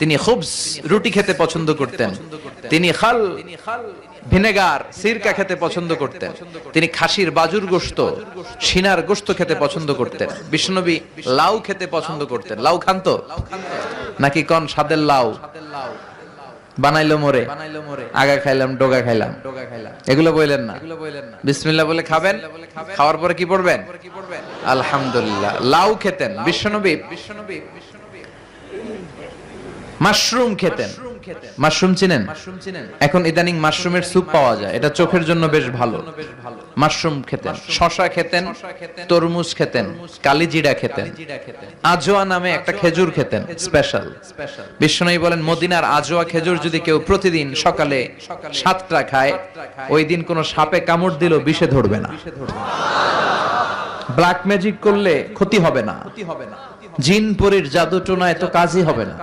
তিনি খুবস রুটি খেতে পছন্দ করতেন, তিনি খাল ভিনেগার সিরকা খেতে পছন্দ করতেন, তিনি খাসির বাজুর গোশত সিনার গোশত খেতে পছন্দ করতেন। বিশ্বনবী লাউ খেতে পছন্দ করতেন। লাউ খান তো নাকি কোন স্বাদের লাউ? বানাইলো মোরে, আগা খাইলাম ডোগা খাইলাম, এগুলো বললেন না। বিসমিল্লাহ বলে খাবেন, খাওয়ার পরে কি পড়বেন? আলহামদুলিল্লাহ। লাউ খেতেন বিশ্বনবী। মাশরুম খেতেন। মাশরুম চিনেন? এখন ইদানিং মাশরুমের স্যুপ পাওয়া যায়, এটা চোখের জন্য বেশ ভালো। মাশরুম খেতেন, শশা খেতেন, তরমুজ খেতেন, কালিজিরা খেতেন, আজোয়া নামে একটা খেজুর খেতেন স্পেশাল। বিশ্বনবী বলেন মদিনার আজোয়া খেজুর যদি কেউ প্রতিদিন সকালে 7টা খায়, ওই দিন কোন সাপে কামড় দিল বিষে ধরবে না, ব্ল্যাক ম্যাজিক করলে ক্ষতি হবে না, জিন পরীর জাদু টোনায় তো কাজই হবে না।